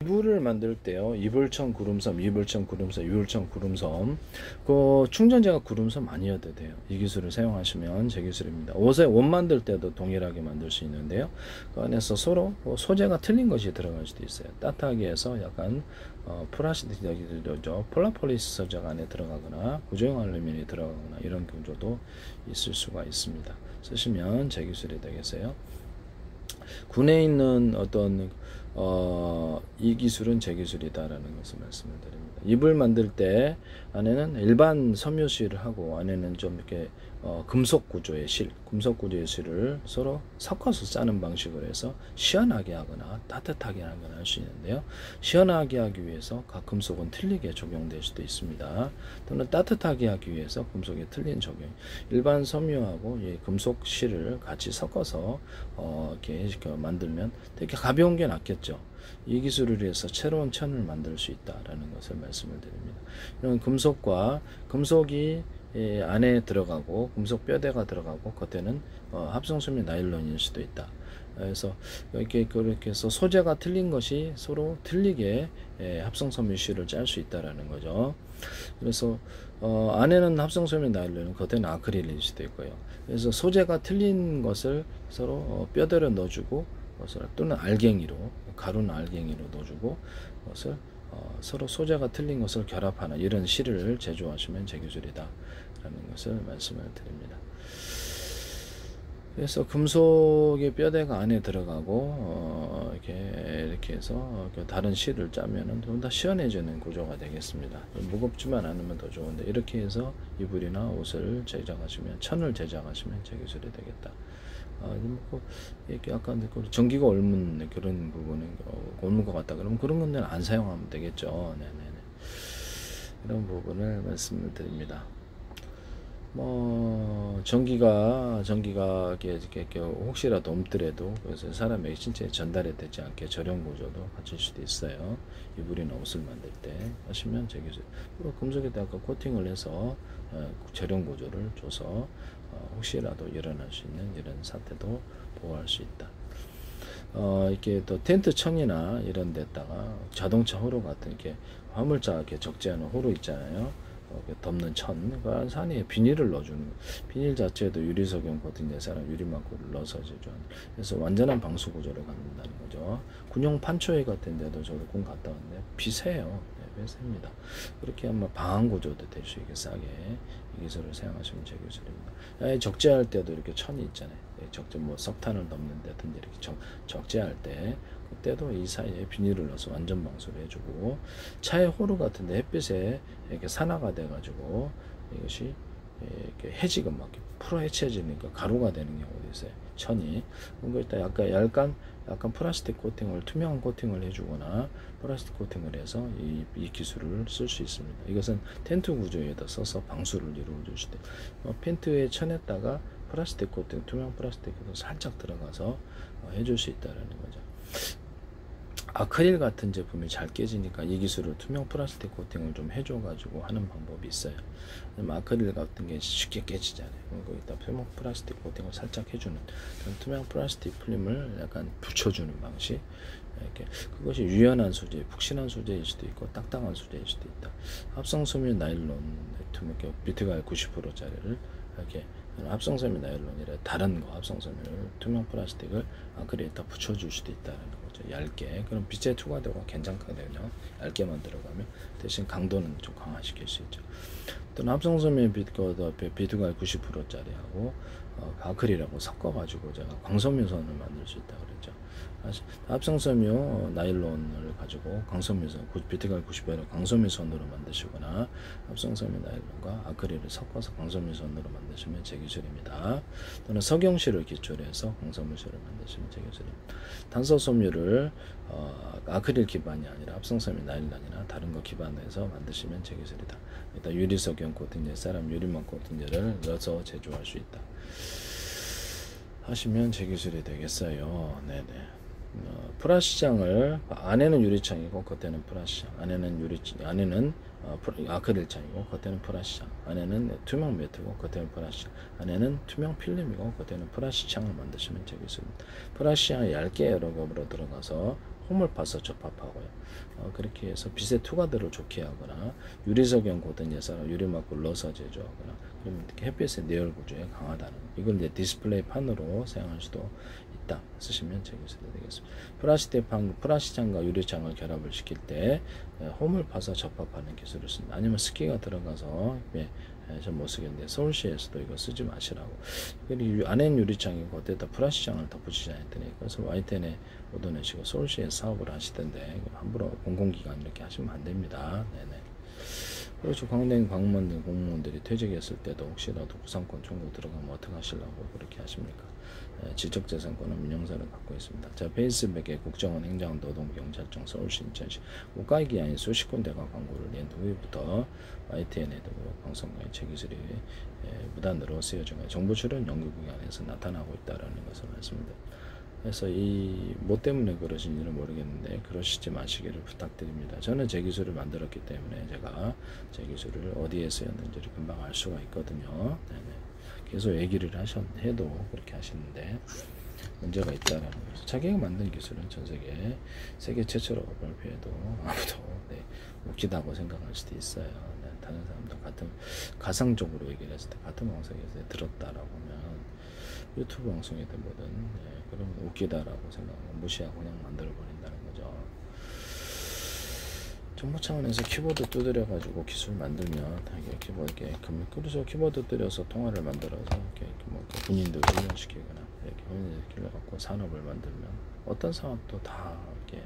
이불을 만들 때요, 이불청 구름섬, 이불청 구름섬, 이불청 구름섬, 그 충전재가 구름섬 아니어도 돼요. 이 기술을 사용하시면 제 기술입니다. 옷 만들 때도 동일하게 만들 수 있는데요, 그 안에서 서로 소재가 틀린 것이 들어갈 수도 있어요. 따뜻하게 해서 약간 플라스틱이죠, 폴라폴리스 소재가 안에 들어가거나 구조형 알루미늄이 들어가거나 이런 구조도 있을 수가 있습니다. 쓰시면 제 기술이 되겠어요. 군에 있는 어떤 이 기술은 제 기술이다라는 것을 말씀을 드립니다. 이불 만들 때 안에는 일반 섬유실을 하고 안에는 좀 이렇게 금속 구조의 실을 서로 섞어서 짜는 방식으로 해서 시원하게 하거나 따뜻하게 하거나 할 수 있는데요. 시원하게 하기 위해서 각 금속은 틀리게 적용될 수도 있습니다. 또는 따뜻하게 하기 위해서 금속이 틀린 적용. 일반 섬유하고 이 금속 실을 같이 섞어서 이렇게 만들면 되게 가벼운 게 낫겠죠. 이 기술을 위해서 새로운 천을 만들 수 있다라는 것을 말씀을 드립니다. 이런 금속이 안에 들어가고 금속 뼈대가 들어가고 겉에는 합성섬유 나일론일 수도 있다. 그래서 이렇게 그렇게 해서 소재가 틀린 것이 서로 틀리게 합성섬유 실을 짤 수 있다라는 거죠. 그래서 안에는 합성섬유 나일론, 겉에는 아크릴일 수도 있고요. 그래서 소재가 틀린 것을 서로 뼈대로 넣어주고 또는 알갱이로, 가루는 알갱이로 넣어주고 것을 서로 소재가 틀린 것을 결합하는 이런 실을 제조하시면 제 기술이다 라는 것을 말씀을 드립니다. 그래서 금속의 뼈대가 안에 들어가고 이렇게 해서 다른 실을 짜면은 좀 더 시원해지는 구조가 되겠습니다. 무겁지만 않으면 더 좋은데 이렇게 해서 이불이나 옷을 제작하시면, 천을 제작하시면 제 기술이 되겠다. 이렇게 약간 전기가 옮는 그런 부분은 옮는 것 같다 그러면 그런 건데 안 사용하면 되겠죠. 네네네. 이런 부분을 말씀을 드립니다. 전기가 이렇게 혹시라도 없더라도 그래서 사람의 신체에 전달이 되지 않게 절연 구조도 갖출 수도 있어요. 이불이나 옷을 만들 때 하시면 제 기술. 금속에다가 코팅을 해서 절연 구조를 줘서 혹시라도 일어날 수 있는 이런 사태도 보호할 수 있다. 이렇게 또 텐트 천이나 이런 데다가 자동차 호로 같은 이렇게 화물차 이렇게 적재하는 호로 있잖아요. 덮는 천, 그 산에 비닐을 넣어주는, 비닐 자체에도 유리석용 코팅된 사람 유리막구를 넣어서 제조하는, 그래서 완전한 방수 구조를 갖는다는 거죠. 군용 판초회 같은 데도 저도 군 갔다 왔는데 비세요. 네, 비셉니다. 그렇게 하면 방한 구조도 될 수 있게 싸게 이 기술을 사용하시면 제 기술입니다. 적재할 때도 이렇게 천이 있잖아요. 적재 석탄을 넣는 데든지 이렇게 적재할 때 그때도 이 사이에 비닐을 넣어서 완전 방수를 해주고, 차의 호루 같은데 햇빛에 이렇게 산화가 돼가지고 이것이 이렇게 해지가 막 풀어 헤쳐지니까 가루가 되는 경우도 있어요. 천이. 그런 거 일단 약간 플라스틱 코팅을, 투명한 코팅을 해주거나 플라스틱 코팅을 해서 이 기술을 쓸 수 있습니다. 이것은 텐트 구조에다 써서 방수를 이루어 줄 때 텐트의 천에다가 플라스틱 코팅, 투명 플라스틱으로 살짝 들어가서 해줄 수 있다는 거죠. 아크릴 같은 제품이 잘 깨지니까 이 기술을 투명 플라스틱 코팅을 좀 해줘가지고 하는 방법이 있어요. 아크릴 같은 게 쉽게 깨지잖아요. 거기다 투명 플라스틱 코팅을 살짝 해주는 그런 투명 플라스틱 필름을 약간 붙여주는 방식. 이렇게 그것이 유연한 소재, 푹신한 소재일 수도 있고 딱딱한 소재일 수도 있다. 합성섬유 나일론 비트가일 90%짜리를 이렇게 합성섬유 나일론이라 다른 거 합성섬유를 투명 플라스틱을 아크릴에다 붙여줄 수도 있다는 거죠. 얇게. 그럼 빛의 투과도가 괜찮거든요. 얇게만 들어가면 대신 강도는 좀 강화시킬 수 있죠. 또 합성섬유 비트가일 90%짜리하고 아크릴하고 섞어가지고 제가 광섬유선을 만들 수 있다 그랬죠. 합성섬유 나일론을 가지고 광섬유선, 비트가일 90%를 광섬유선으로 만드시거나 합성섬유 나일론과 아크릴을 섞어서 광섬유선으로 만드시면 제 기술입니다. 또는 석영실을 기초로 해서 광섬유실을 만드시면 제 기술입니다. 탄소섬유를 아크릴 기반이 아니라 합성섬유 나일론이나 다른 거 기반에서 만드시면 제 기술이다. 일단 유리석영 코팅제, 사람 유리막 코팅제를 넣어서 제조할 수 있다 하시면 제 기술이 되겠어요. 네네. 프라시장을 안에는 유리창이고 겉에는 프라시장, 안에는 아크릴창이고 겉에는 프라시장, 안에는 투명 매트고 겉에는 프라시장, 안에는 투명 필름이고 겉에는 프라시창을 만드시면 제 기술입니다. 프라시장을 얇게 여러 겹으로 들어가서 홈을 파서 접합하고요. 그렇게 해서 빛의 투과들을 좋게 하거나 유리석형 고든 예사로 유리막을 넣어서 제조하거나 그러면 이렇게 햇빛의 내열 구조에 강하다는 이걸 이제 디스플레이 판으로 사용할 수도 있다 쓰시면 제 기술이 되겠습니다. 프라시장과 유리창을 결합을 시킬 때 홈을 파서 접합하는 기술을 씁니다. 아니면 스키가 들어가서 좀 못 쓰겠는데 서울시에서도 이거 쓰지 마시라고. 그리고 안엔 유리창이고 어때다 프라시장을 덧붙이자 했더니 그래서 YTN에 오도내시고 서울시에서 사업을 하시던데 함부로 공공기관 이렇게 하시면 안 됩니다. 네네. 그렇죠. 광대인 광무원 등 공무원들이 퇴직했을 때도 혹시라도 구상권 청구 들어가면 어떻게 하시려고 그렇게 하십니까? 지적재산권은 민영사를 갖고 있습니다. 자, 페이스북에 국정원 행정원 노동경찰청 서울시 인천시 국가기관인 수십 군데가 광고를 낸 후부터 YTN에도 방송국의 제기술이 무단으로 쓰여진 정부 출연 연구기관에서 나타나고 있다는 것을 말씀드립니다. 그래서 이 뭐 때문에 그러신지는 모르겠는데 그러시지 마시기를 부탁드립니다. 저는 제 기술을 만들었기 때문에 제가 제 기술을 어디에 쓰였는지를 금방 알 수가 있거든요. 네네. 계속 얘기를 해도 그렇게 하시는데 문제가 있다라는 거죠. 자기가 만든 기술은 전 세계 최초로 발표해도 아무도 웃기다고 생각할 수도 있어요. 네, 다른 사람도 같은 가상적으로 얘기를 했을 때 같은 방송에서 들었다라고 하면 유튜브 방송이든 뭐든 그러면 웃기다라고 생각하고 무시하고 그냥 만들어 버린다는 거죠. 정보 차원에서 키보드 두드려 가지고 기술 만들면 이게 키보드 그래서 키보드 들여서 통화를 만들어서 이렇게 뭐 군인들 훈련시키거나 이렇게 훈련시키려 갖고 산업을 만들면 어떤 사업도 다 이렇게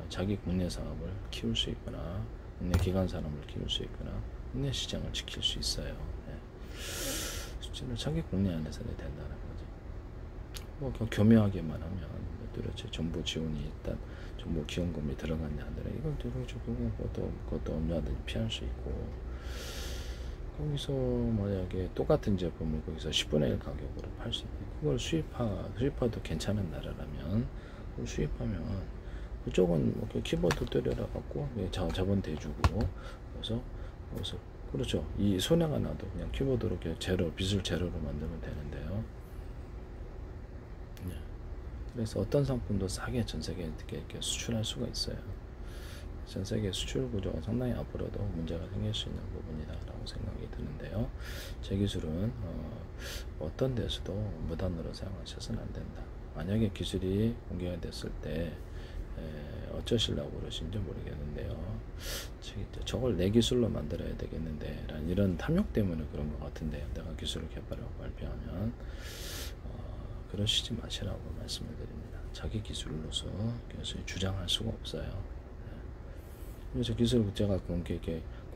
자기 국내 사업을 키울 수 있거나 국내 기관 산업을 키울 수 있거나 국내 시장을 지킬 수 있어요. 실제로 자기 국내 안에서 된다는 거죠. 뭐 교묘하게만 하면 도대체 정부 지원이 일단 정부 기원금이 들어갔냐 안 들어가 이걸 들어주고 그것도 얼마든지 피할 수 있고 거기서 만약에 똑같은 제품을 거기서 10분의 1 가격으로 팔 수 있고 그걸 수입화도 괜찮은 나라라면 그걸 수입하면 그쪽은 뭐 키보드 때려라 갖고 자본 대주고 그래서 그렇죠. 이 손해가 나도 그냥 키보드로 빚을 제로로 만들면 되는데요. 네. 그래서 어떤 상품도 싸게 전 세계에 이렇게 수출할 수가 있어요. 전 세계 수출 구조가 상당히 앞으로도 문제가 생길 수 있는 부분이다라고 생각이 드는데요. 제 기술은 어떤 데서도 무단으로 사용하셔서는 안 된다. 만약에 기술이 공개가 됐을 때 어쩌시려고 그러신지 모르겠는데요. 저걸 내 기술로 만들어야 되겠는데 이런 탐욕 때문에 그런 것 같은데 내가 기술을 개발하고 발표하면 그러시지 마시라고 말씀을 드립니다. 자기 기술로서 기술이 주장할 수가 없어요. 그래서 기술 제가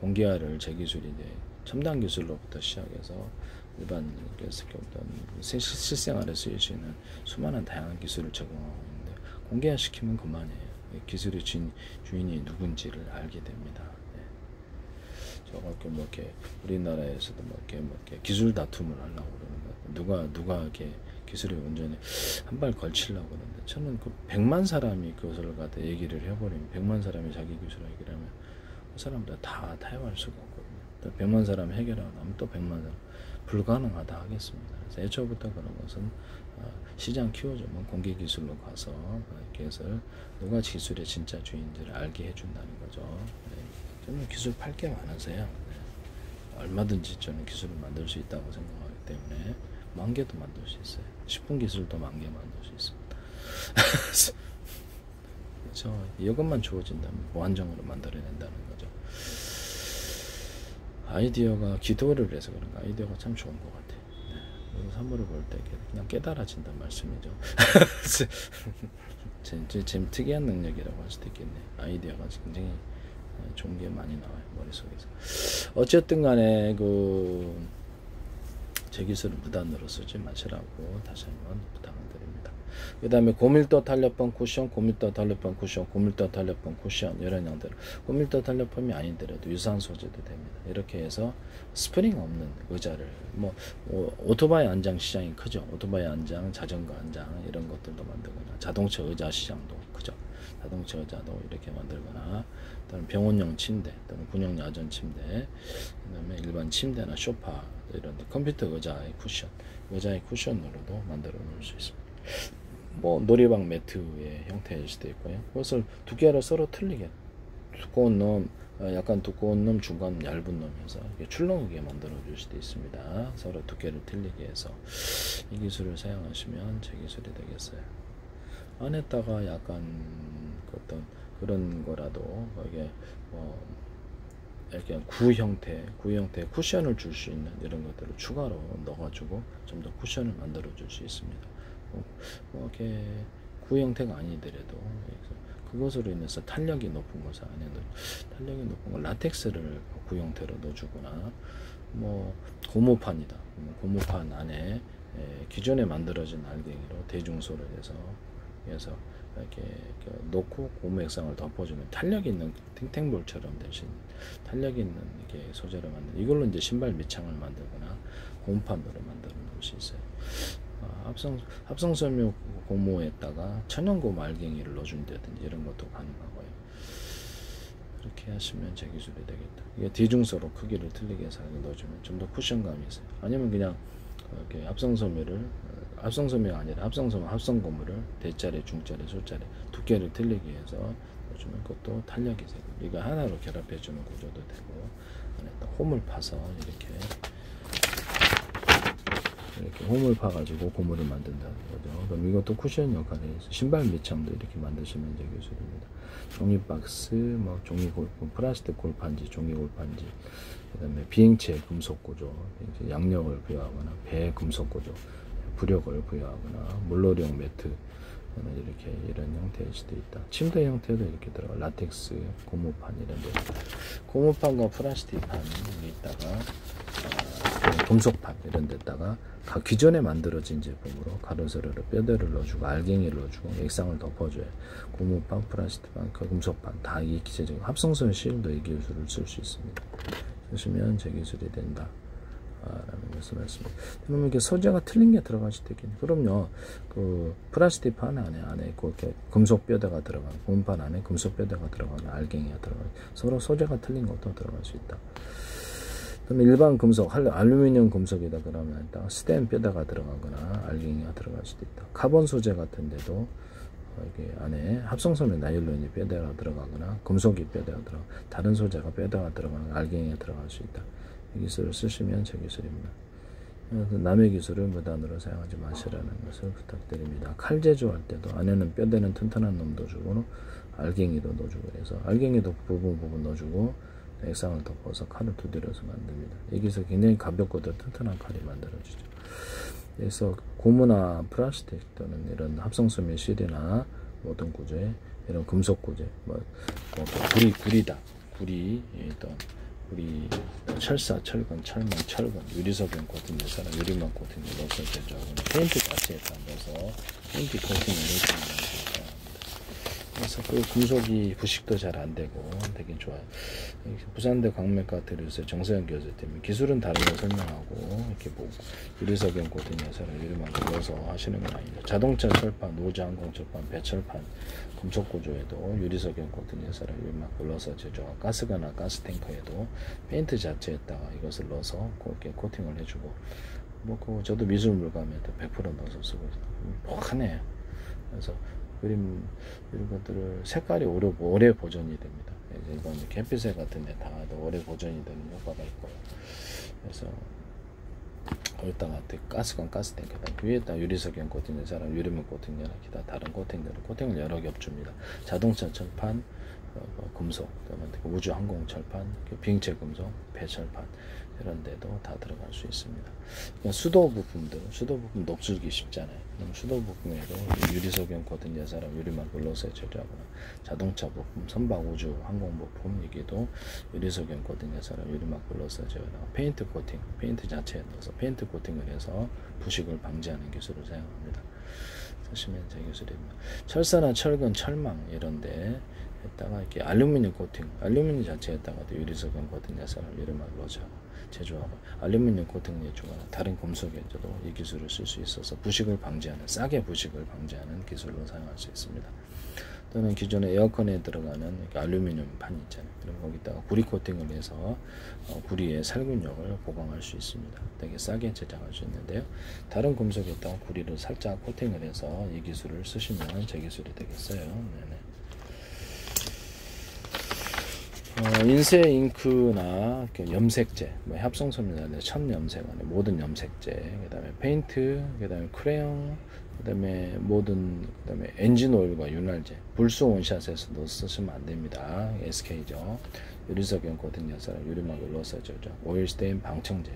공개화를 제 기술이 이제 첨단 기술로부터 시작해서 일반 실생활에 쓰일 수 있는 수많은 다양한 기술을 제공하고 있는데 공개화 시키면 그만이에요. 기술의 주인이 누군지를 알게 됩니다. 저거 뭐 이렇게 우리나라에서도 뭐 이렇게 기술 다툼을 하려고 그러는 거 누가 이렇게 기술의 온전히 한 발 걸치려고 그러는데 저는 그 100만 사람이 그것을 갖다 얘기를 해버리면 100만 사람이 자기 기술을 얘기를 하면 그 사람들 다 타협할 수가 없거든요. 또 100만 사람 해결하고 나면 또 100만 사람 불가능하다 하겠습니다. 그래서 애초부터 그런 것은 시장 키워주면 공개 기술로 가서 그것을 누가 기술의 진짜 주인인지를 알게 해준다는 거죠. 저는 기술 팔 게 많으세요. 얼마든지 저는 기술을 만들 수 있다고 생각하기 때문에 10,000개도 만들 수 있어요. 10분 기술도 10,000개 만들 수 있습니다. 그렇죠. 이것만 주어진다면 무한정으로 만들어낸다는 거죠. 아이디어가 기도를 해서 그런가 아이디어가 참 좋은 것 같아요. 그리고 사물을 볼 때 그냥 깨달아진단 말씀이죠. 제 특이한 능력이라고 할 수도 있겠네. 아이디어가 굉장히 좋은 게 많이 나와요 머릿속에서. 어쨌든 간에 제 기술을 무단으로 쓰지 마시라고 다시 한번 부탁을 드립니다. 그 다음에 고밀도 탄력판 쿠션, 고밀도 탄력판 쿠션, 고밀도 탄력판 쿠션 이런 형태로 고밀도 탄력판이 아니더라도 유사한 소재도 됩니다. 이렇게 해서 스프링 없는 의자를 뭐 오토바이 안장 시장이 크죠. 오토바이 안장, 자전거 안장 이런 것들도 만들거나 자동차 의자 시장도 크죠. 자동차 의자도 이렇게 만들거나 또는 병원용 침대 또는 군용 야전 침대 그 다음에 일반 침대나 소파 이런 컴퓨터 의자의 쿠션으로도 만들어 놓을 수 있습니다. 뭐 놀이방 매트의 형태일 수도 있고요. 그것을 두께를 서로 틀리게 두꺼운 놈, 약간 두꺼운 놈, 중간 얇은 놈 해서 출렁이게 만들어 줄 수도 있습니다. 서로 두께를 틀리게 해서 이 기술을 사용하시면 제 기술이 되겠어요. 안에다가 약간 어떤 그런 거라도 이게 이렇게 구 형태 쿠션을 줄 수 있는 이런 것들을 추가로 넣어가지고 좀 더 쿠션을 만들어 줄 수 있습니다. 이렇게 구 형태가 아니더라도 그것으로 인해서 탄력이 높은 것을 안에도 탄력이 높은 걸 라텍스를 구 형태로 넣어주거나 뭐 고무판이다. 고무판 안에 기존에 만들어진 알갱이로 대중소를 해서 이렇게 놓고 고무 액상을 덮어주면 탄력 있는 탱탱볼처럼 대신 탄력 있는 이렇게 소재로 만든 이걸로 이제 신발 밑창을 만들거나 고무판으로 만드는 것이 있어요. 합성섬유 고무에다가 천연고무 알갱이를 넣어준다든지 이런 것도 가능하고요. 그렇게 하시면 제 기술이 되겠다. 이게 대중소로 크기를 틀리게 해서 넣어주면 좀 더 쿠션감이 있어요. 아니면 그냥 이렇게 합성섬유가 아니라 합성고무를 대짜리, 중짜리, 소짜리 두께를 틀리게 해서 넣어주면 그것도 탄력이 있어요. 이거 하나로 결합해주는 구조도 되고 안에다 홈을 파서 이렇게 홈을 파가지고 고무를 만든다는 거죠. 그럼 이것도 쿠션 역할이 있어요. 신발 밑창도 이렇게 만드시면 제 기술입니다. 종이 박스, 뭐 종이 플라스틱 골판지, 종이 골판지, 그다음에 비행체 금속 구조, 양력을 부여하거나 배 금속 구조, 부력을 부여하거나 물놀이용 매트 이렇게 이런 형태일 수도 있다. 침대 형태도 이렇게 들어가 라텍스, 고무판 이런 데 고무판과 플라스틱 판이 있다가 금속판 이런 데다가 기존에 만들어진 제품으로 가로세로를 뼈대를 넣어주고 알갱이를 넣어주고 액상을 덮어줘요. 고무판, 플라스틱판, 금속판 다 이 기체적인 합성섬유 실도 이 기술을 쓸 수 있습니다. 쓰시면 제 기술이 된다. 라는 것을 말씀드립니다. 그러면 이게 소재가 틀린 게 들어갈 수도 있겠네요. 그럼요, 그 플라스틱 판 안에 그렇게 금속 뼈대가 들어가는, 고무판 안에 금속 뼈대가 들어가는, 알갱이가 들어가는, 서로 소재가 틀린 것도 들어갈 수 있다. 그럼 일반 금속, 알루미늄 금속이다 그러면 스텐 뼈대가 들어가거나 알갱이가 들어갈 수도 있다. 카본 소재 같은데도 이게 안에 합성섬유 나일론이 뼈대가 들어가거나 금속이 뼈대가 들어가, 다른 소재가 뼈대가 들어가거나 알갱이가 들어갈 수 있다. 이 기술을 쓰시면 제 기술입니다. 남의 기술을 무단으로 사용하지 마시라는 것을 부탁드립니다. 칼 제조할 때도 안에는 뼈대는 튼튼한 놈도 주고 알갱이도 넣어주고 그래서 알갱이도 부분 넣어주고 액상을 덮어서 칼을 두드려서 만듭니다. 이 기술 굉장히 가볍고도 튼튼한 칼이 만들어지죠. 그래서 고무나 플라스틱 또는 이런 합성섬유 실이나 모든 구조에 이런 금속 구조, 구리, 철사, 철근, 철망, 철근, 유리석연 코팅, 사람 유리막 코팅을 넣어서 제조하고 페인트 자체에 넣어서 페인트 코팅을 해주는 겁니다. 그래서 그 금속이 부식도 잘 안 되고 되게 좋아요. 부산대 광맥과 들으세요. 정서영 교수 때문에 기술은 다른 거 설명하고 이렇게 보고 유리석연 코팅에서 유리막 넣어서 하시는 건 아닙니다. 자동차 철판, 우주 항공 철판, 배철판, 금속 구조에도 유리석연 코팅에서 유리막 넣어서 제조하고 가스가나 가스탱커에도 페인트 자체에다가 이것을 넣어서 그렇게 코팅을 해주고 저도 미술 물감에도 100% 넣어서 쓰고 있어요. 하네요. 그래서 그림 이런 것들을 색깔이 오래 보존이 됩니다. 이건 햇빛에 같은 데 닿아도 오래 보존이 되는 효과가 있고요. 그래서 거기다가 가스탱크다 위에다 유리석연 코팅을 사람 유리막 코팅이나 기타 다른 코팅을 여러 겹 줍니다. 자동차 철판, 금속, 우주 항공 철판, 비행체 금속, 배철판 이런 데도 다 들어갈 수 있습니다. 수도 부품 녹슬기 쉽잖아요. 그럼 수도 부품에도 유리석연 코팅 사람 유리막을 넣어서 제조하거나 자동차 부품, 선박 우주 항공 부품 여기도 유리석연 코팅 사람 유리막을 넣어서 제조하거나 페인트 코팅, 페인트 자체에 넣어서 페인트 코팅을 해서 부식을 방지하는 기술을 사용합니다. 쓰시면 제 기술입니다. 철사나 철근, 철망 이런데 에다가 이렇게 알루미늄 코팅, 알루미늄 자체에다가도 유리석연 코팅 해서 유리막을 넣어서 제조하고 알루미늄 코팅 내주거나 다른 금속에도 이 기술을 쓸 수 있어서 부식을 방지하는 싸게 부식을 방지하는 기술로 사용할 수 있습니다. 또는 기존의 에어컨에 들어가는 알루미늄 판 있잖아요. 그럼 거기다가 구리 코팅을 해서 구리의 살균력을 보강할 수 있습니다. 되게 싸게 제작할 수 있는데요. 다른 금속에다가 구리를 살짝 코팅을 해서 이 기술을 쓰시면 제 기술이 되겠어요. 네네. 인쇄 잉크나 염색제, 뭐 합성섬유나 천염색, 모든 염색제, 그다음에 페인트, 그다음에 크레용, 그다음에 모든, 그다음에 엔진 오일과 윤활제, 불소 원샷에서도 쓰시면 안 됩니다. SK죠. 유리석연 코팅 연사랑 유리막을 넣어서 오일 스테인 방청제,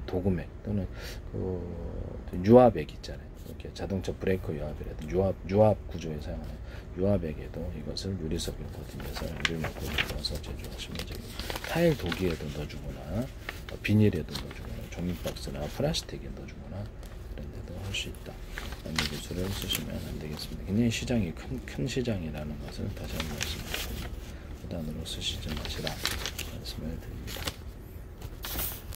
도금액 또는 그 유압액 있잖아요. 이렇게 자동차 브레이크 유압이라든지 유압 구조에 사용하는 유압액에도 이것을 유리석연 코팅해서 유리막을 넣어서 제조하시면 되고, 타일 도기에도 넣어주거나 비닐에도 넣어주거나 종이박스나 플라스틱에 넣어주거나 그런 데도 할 수 있다. 라는 기술을 쓰시면 안 되겠습니다. 굉장히 시장이 큰 시장이라는 것을 다시 한번 말씀드립니다. 부단으로 쓰시지 마시라 말씀을 드립니다.